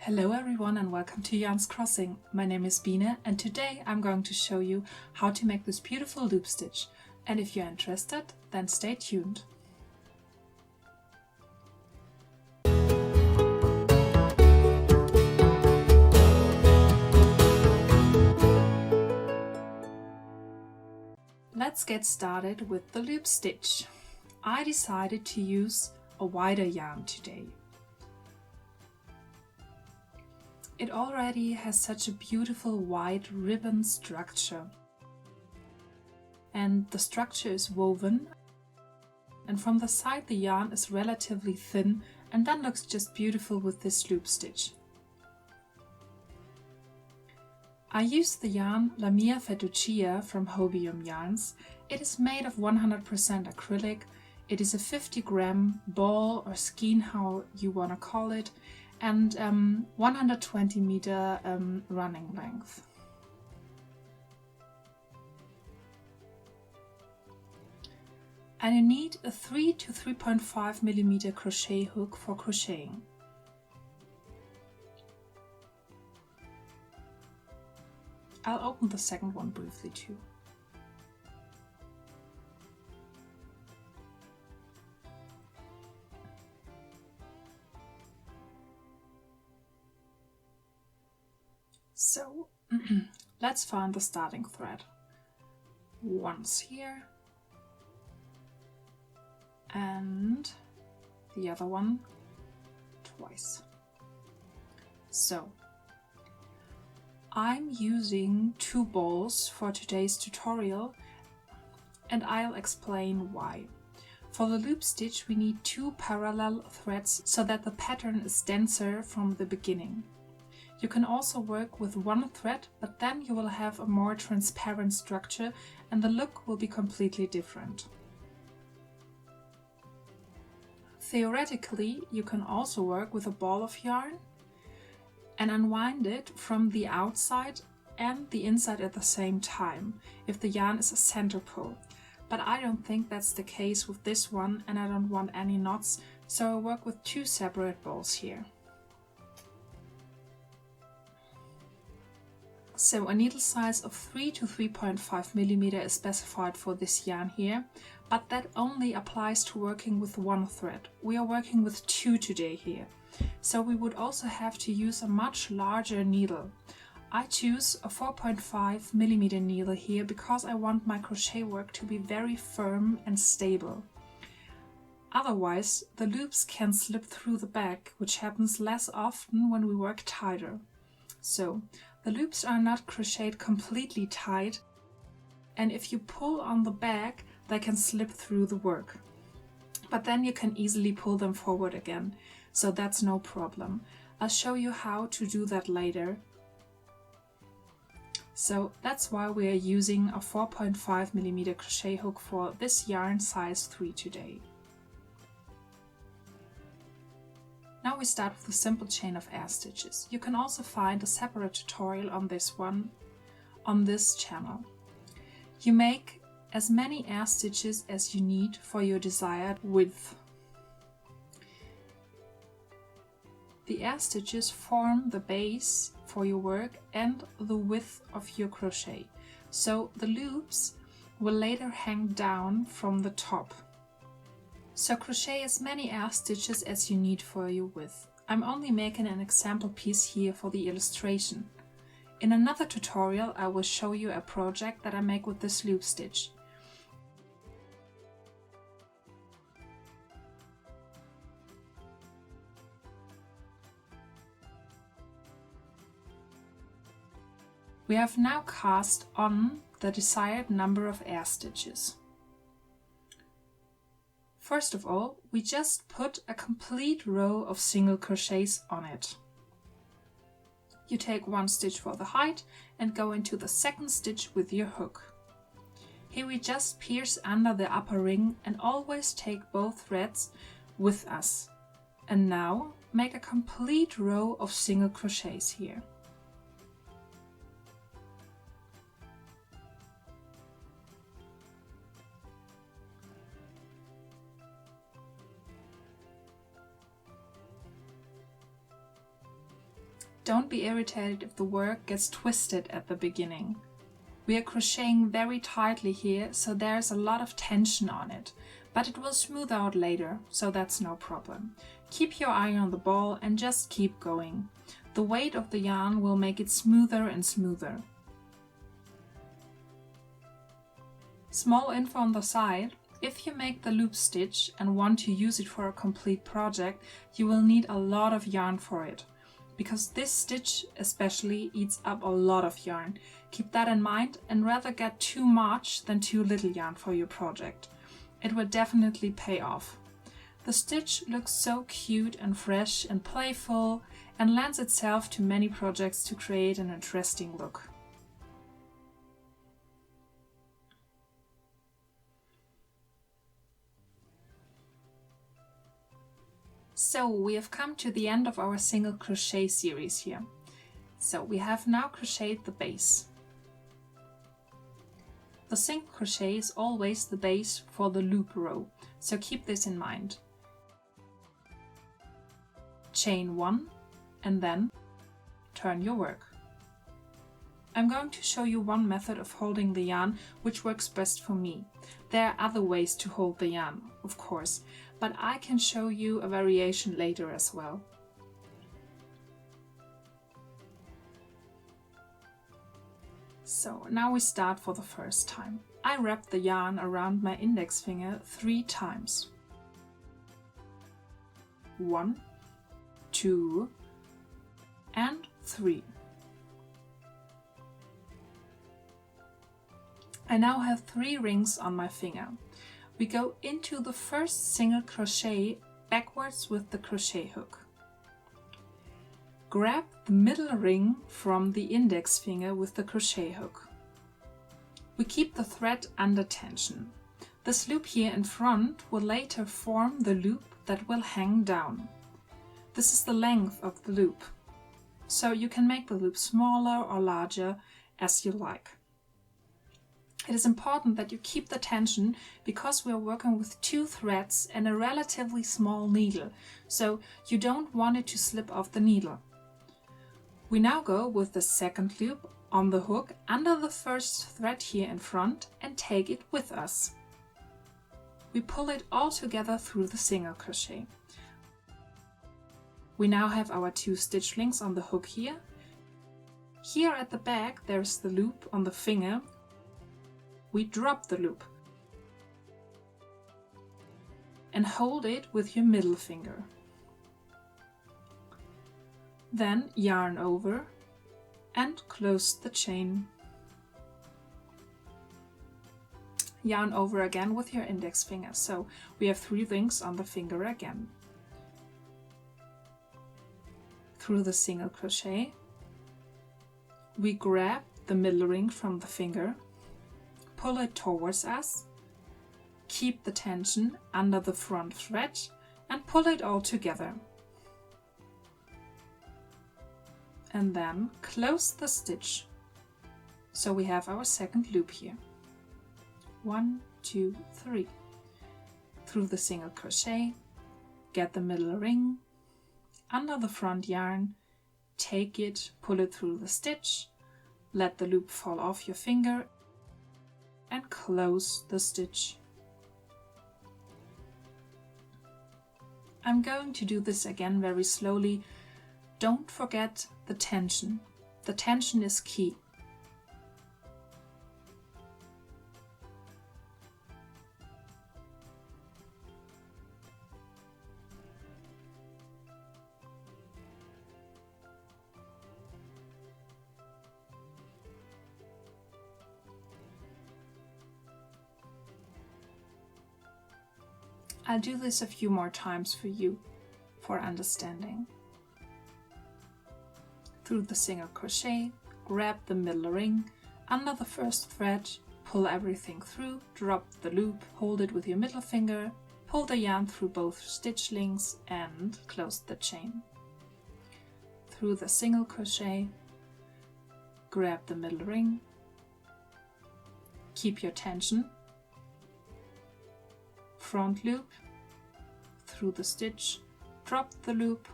Hello everyone and welcome to Yarnscrossing. My name is Biene and today I'm going to show you how to make this beautiful loop stitch. And if you're interested, then stay tuned. Let's get started with the loop stitch. I decided to use a wider yarn today. It already has such a beautiful wide ribbon structure. And the structure is woven. And from the side the yarn is relatively thin and then looks just beautiful with this loop stitch. I used the yarn Mia Fettucia from Hobium Yarns. It is made of 100% acrylic. It is a 50-gram ball or skein, how you want to call it, and 120 meter running length. And you need a 3 to 3.5 millimeter crochet hook for crocheting. I'll open the second one briefly too. So let's find the starting thread. Once here and the other one twice. So I'm using 2 balls for today's tutorial and I'll explain why. For the loop stitch we need 2 parallel threads so that the pattern is denser from the beginning. You can also work with 1 thread, but then you will have a more transparent structure and the look will be completely different. Theoretically, you can also work with a ball of yarn and unwind it from the outside and the inside at the same time, if the yarn is a center pull. But I don't think that's the case with this one and I don't want any knots, so I work with 2 separate balls here. So a needle size of 3 to 3.5 millimeter is specified for this yarn here, but that only applies to working with 1 thread. We are working with 2 today here, so we would also have to use a much larger needle. I choose a 4.5 millimeter needle here because I want my crochet work to be very firm and stable. Otherwise, the loops can slip through the back, which happens less often when we work tighter. So the loops are not crocheted completely tight, and if you pull on the back, they can slip through the work. But then you can easily pull them forward again, so that's no problem. I'll show you how to do that later. So that's why we are using a 4.5 millimeter crochet hook for this yarn size 3 today. Now we start with a simple chain of air stitches. You can also find a separate tutorial on this one on this channel. You make as many air stitches as you need for your desired width. The air stitches form the base for your work and the width of your crochet, so the loops will later hang down from the top. So crochet as many air stitches as you need for your width. I'm only making an example piece here for the illustration. In another tutorial I will show you a project that I make with this loop stitch. We have now cast on the desired number of air stitches. First of all, we just put a complete row of single crochets on it. You take 1 stitch for the height and go into the 2nd stitch with your hook. Here we just pierce under the upper ring and always take both threads with us. And now make a complete row of single crochets here. Don't be irritated if the work gets twisted at the beginning. We are crocheting very tightly here, so there's a lot of tension on it, but it will smooth out later, so that's no problem. Keep your eye on the ball and just keep going. The weight of the yarn will make it smoother and smoother. Small info on the side: if you make the loop stitch and want to use it for a complete project, you will need a lot of yarn for it, because this stitch especially eats up a lot of yarn. Keep that in mind and rather get too much than too little yarn for your project. It will definitely pay off. The stitch looks so cute and fresh and playful and lends itself to many projects to create an interesting look. So we have come to the end of our single crochet series here. So we have now crocheted the base. The single crochet is always the base for the loop row, so keep this in mind. Chain 1 and then turn your work. I'm going to show you one method of holding the yarn which works best for me. There are other ways to hold the yarn, of course, but I can show you a variation later as well. So now we start for the first time. I wrap the yarn around my index finger 3 times. 1, 2 and 3. I now have 3 rings on my finger. We go into the first single crochet backwards with the crochet hook. Grab the middle ring from the index finger with the crochet hook. We keep the thread under tension. This loop here in front will later form the loop that will hang down. This is the length of the loop, so you can make the loop smaller or larger as you like. It is important that you keep the tension because we are working with 2 threads and a relatively small needle, so you don't want it to slip off the needle. We now go with the second loop on the hook under the first thread here in front and take it with us. We pull it all together through the single crochet. We now have our 2 stitch links on the hook here. Here at the back there is the loop on the finger. We drop the loop and hold it with your middle finger. Then yarn over and close the chain. Yarn over again with your index finger, so we have 3 rings on the finger again. Through the single crochet, we grab the middle ring from the finger, pull it towards us, keep the tension under the front thread and pull it all together. And then close the stitch. So we have our second loop here. 1, 2, 3. Through the single crochet, get the middle ring, under the front yarn, take it, pull it through the stitch, let the loop fall off your finger and close the stitch. I'm going to do this again very slowly. Don't forget the tension. The tension is key. I'll do this a few more times for you, for understanding. Through the single crochet, grab the middle ring, under the first thread, pull everything through, drop the loop, hold it with your middle finger, pull the yarn through both stitch links and close the chain. Through the single crochet, grab the middle ring, keep your tension, front loop, through the stitch, drop the loop,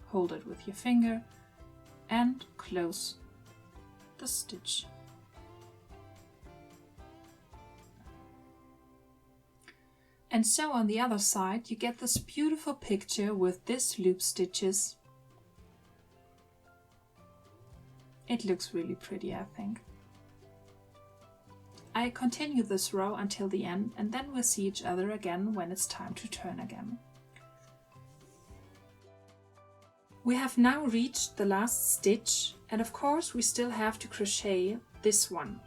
hold it with your finger, and close the stitch. And so on the other side you get this beautiful picture with this loop stitches. It looks really pretty, I think. I continue this row until the end, and then we'll see each other again when it's time to turn again. We have now reached the last stitch, and of course we still have to crochet this one.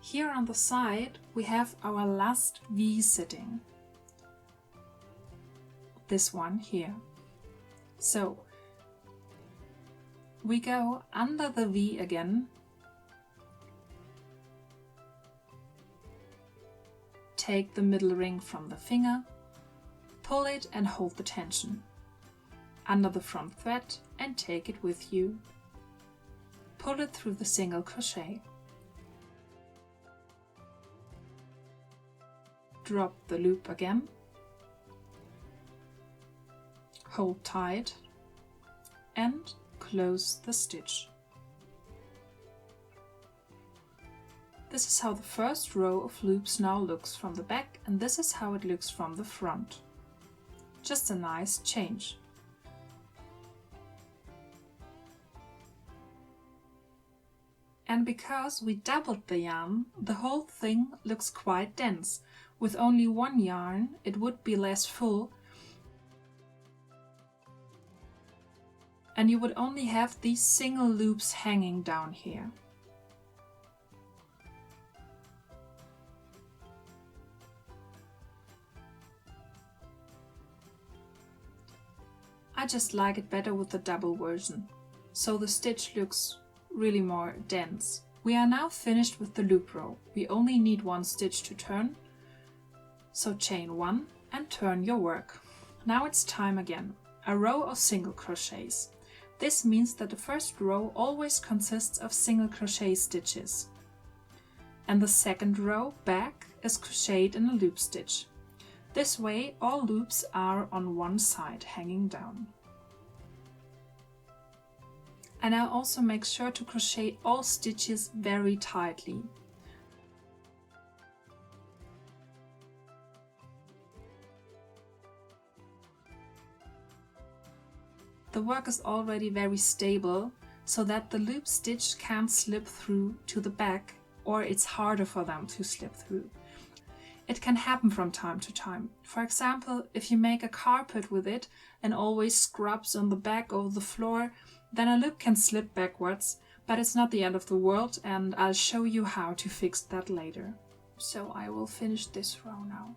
Here on the side we have our last V sitting. This one here. So we go under the V again, take the middle ring from the finger, pull it and hold the tension under the front thread and take it with you. Pull it through the single crochet. Drop the loop again, hold tight and close the stitch. This is how the first row of loops now looks from the back, and this is how it looks from the front. Just a nice change. And because we doubled the yarn, the whole thing looks quite dense. With only one yarn it would be less full, and you would only have these single loops hanging down here. I just like it better with the double version, so the stitch looks really more dense. We are now finished with the loop row. We only need one stitch to turn, so chain 1 and turn your work. Now it's time again. A row of single crochets. This means that the first row always consists of single crochet stitches, and the second row back is crocheted in a loop stitch. This way all loops are on one side hanging down. And I also make sure to crochet all stitches very tightly. The work is already very stable, so that the loop stitch can't slip through to the back, or it's harder for them to slip through. It can happen from time to time. For example, if you make a carpet with it and always scrubs on the back or the floor, then a loop can slip backwards, but it's not the end of the world, and I'll show you how to fix that later. So I will finish this row now.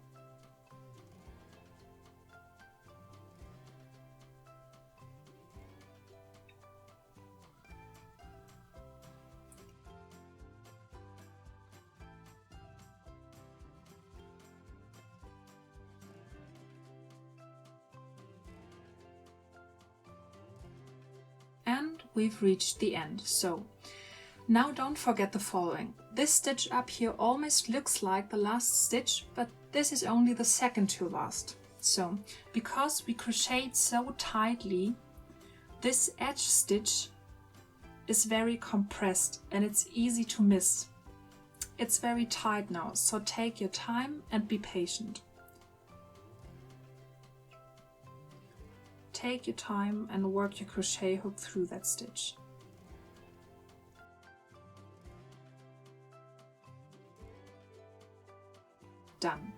And we've reached the end. So now don't forget the following. This stitch up here almost looks like the last stitch, but this is only the second to last. So because we crocheted so tightly, this edge stitch is very compressed and it's easy to miss. It's very tight now, so take your time and be patient. Take your time and work your crochet hook through that stitch. Done.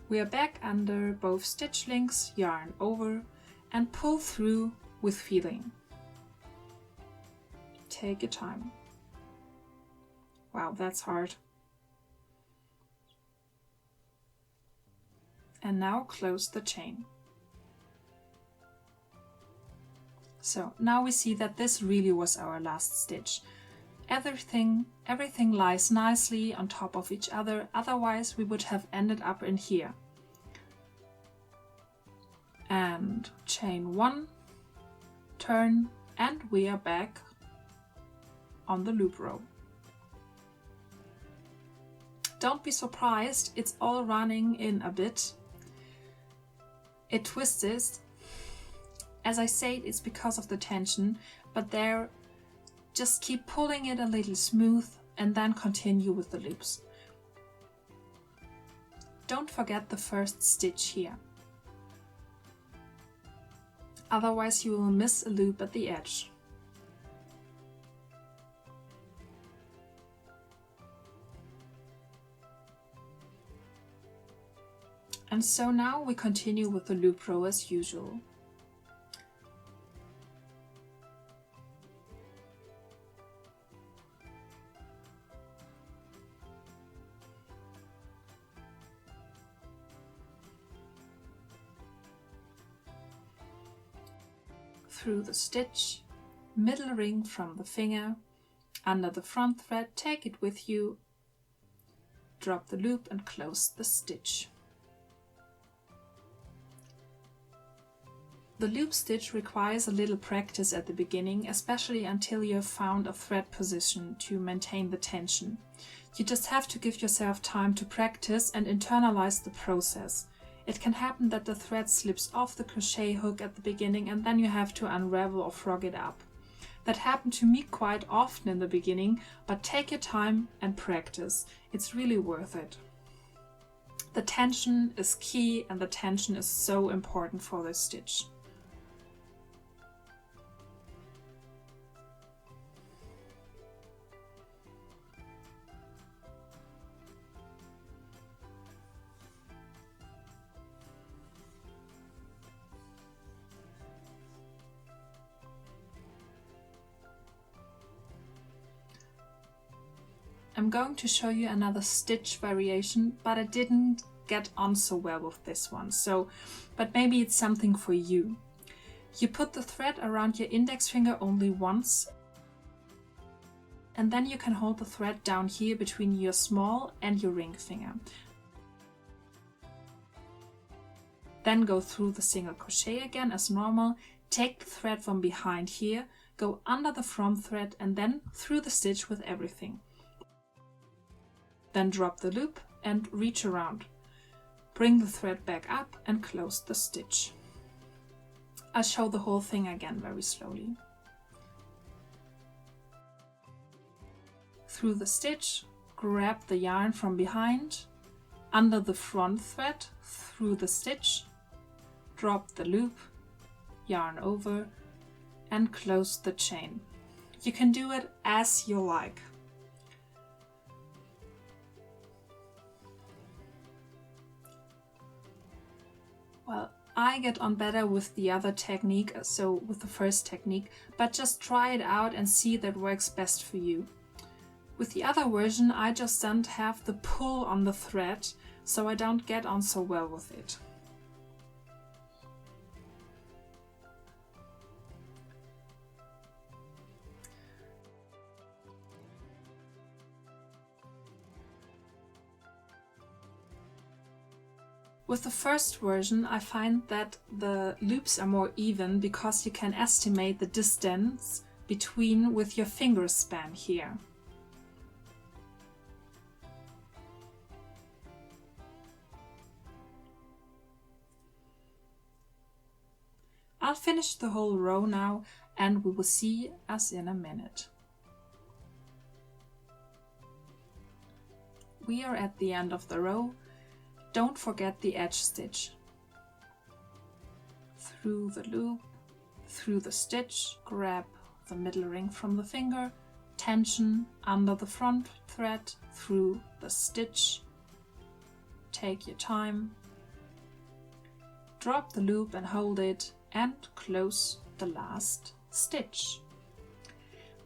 We are back under both stitch links, yarn over and pull through with feeling. Take your time. Wow, that's hard. And now close the chain. So now we see that this really was our last stitch. Everything lies nicely on top of each other, otherwise we would have ended up in here. And chain 1, turn, and we are back on the loop row. Don't be surprised, it's all running in a bit. It twists As I said, it's because of the tension, but there, just keep pulling it a little smooth and then continue with the loops. Don't forget the first stitch here. Otherwise you will miss a loop at the edge. And so now we continue with the loop row as usual. Through the stitch, middle ring from the finger, under the front thread, take it with you, drop the loop and close the stitch. The loop stitch requires a little practice at the beginning, especially until you have found a thread position to maintain the tension. You just have to give yourself time to practice and internalize the process. It can happen that the thread slips off the crochet hook at the beginning and then you have to unravel or frog it up. That happened to me quite often in the beginning, but take your time and practice. It's really worth it. The tension is key and the tension is so important for this stitch. I'm going to show you another stitch variation, but I didn't get on so well with this one, but maybe it's something for you. You put the thread around your index finger only once, and then you can hold the thread down here between your small and your ring finger. Then go through the single crochet again as normal, take the thread from behind here, go under the front thread and then through the stitch with everything. Then drop the loop and reach around. Bring the thread back up and close the stitch. I'll show the whole thing again very slowly. Through the stitch, grab the yarn from behind, under the front thread, through the stitch, drop the loop, yarn over, and close the chain. You can do it as you like. Well, I get on better with the other technique, so with the first technique, but just try it out and see that works best for you. With the other version, I just don't have the pull on the thread, so I don't get on so well with it. With the first version, I find that the loops are more even because you can estimate the distance between with your finger span here. I'll finish the whole row now and we will see us in a minute. We are at the end of the row. Don't forget the edge stitch. Through the loop, through the stitch, grab the middle ring from the finger, tension under the front thread, through the stitch. Take your time. Drop the loop and hold it and close the last stitch.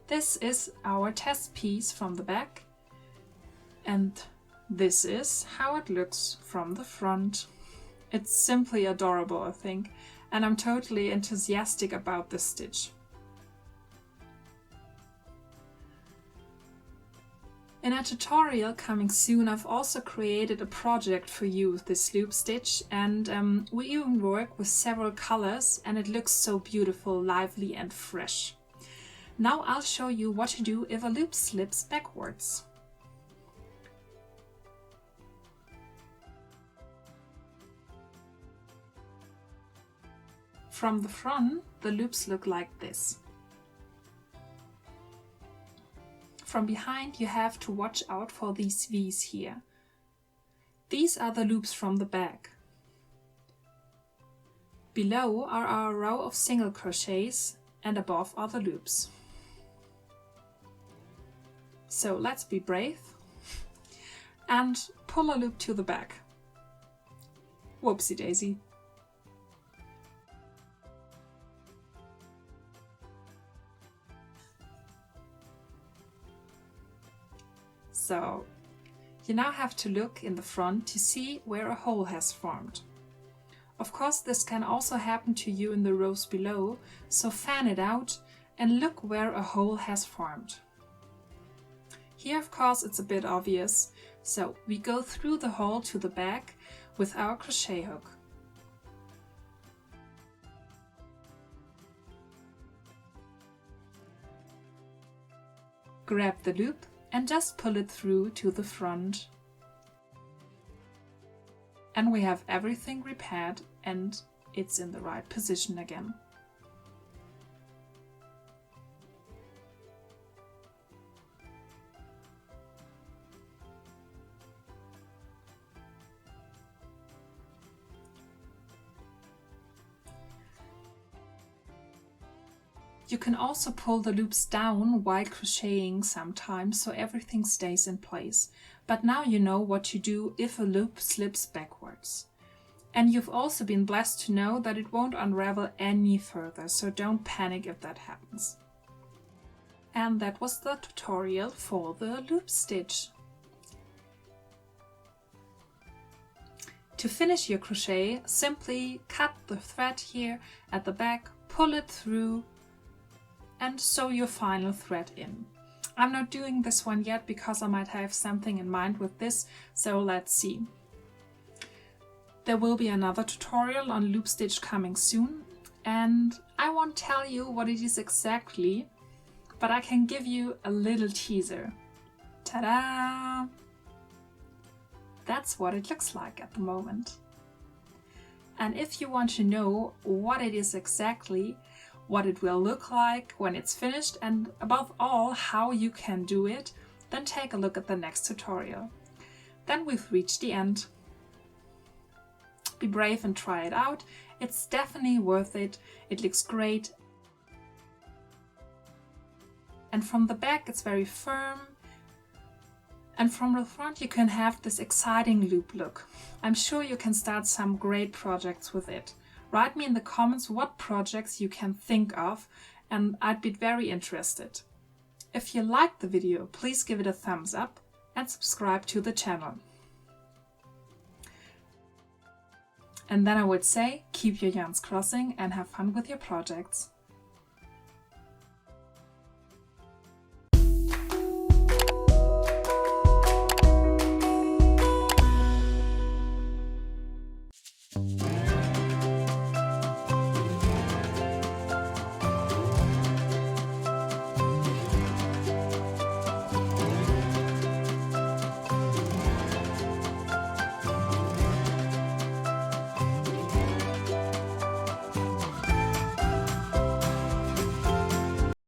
This is our test piece from the back, and this is how it looks from the front. It's simply adorable, I think, and I'm totally enthusiastic about this stitch. In a tutorial coming soon, I've also created a project for you with this loop stitch, and we even work with several colors and it looks so beautiful, lively and fresh. Now I'll show you what to do if a loop slips backwards. From the front, the loops look like this. From behind, you have to watch out for these V's here. These are the loops from the back. Below are our row of single crochets and above are the loops. So let's be brave and pull a loop to the back. Whoopsie daisy. So you now have to look in the front to see where a hole has formed. Of course, this can also happen to you in the rows below, so fan it out and look where a hole has formed. Here, of course, it's a bit obvious, so we go through the hole to the back with our crochet hook. Grab the loop and just pull it through to the front. And we have everything repaired and it's in the right position again. You can also pull the loops down while crocheting sometimes so everything stays in place. But now you know what to do if a loop slips backwards. And you've also been blessed to know that it won't unravel any further, so don't panic if that happens. And that was the tutorial for the loop stitch. To finish your crochet, simply cut the thread here at the back, pull it through and sew your final thread in. I'm not doing this one yet because I might have something in mind with this, so let's see. There will be another tutorial on loop stitch coming soon, and I won't tell you what it is exactly, but I can give you a little teaser. Ta-da! That's what it looks like at the moment. And if you want to know what it is exactly, what it will look like when it's finished, and above all how you can do it, then take a look at the next tutorial. Then we've reached the end. Be brave and try it out. It's definitely worth it. It looks great. And from the back it's very firm. And from the front you can have this exciting loop look. I'm sure you can start some great projects with it. Write me in the comments what projects you can think of, and I'd be very interested. If you liked the video, please give it a thumbs up and subscribe to the channel. And then I would say, keep your yarns crossing and have fun with your projects.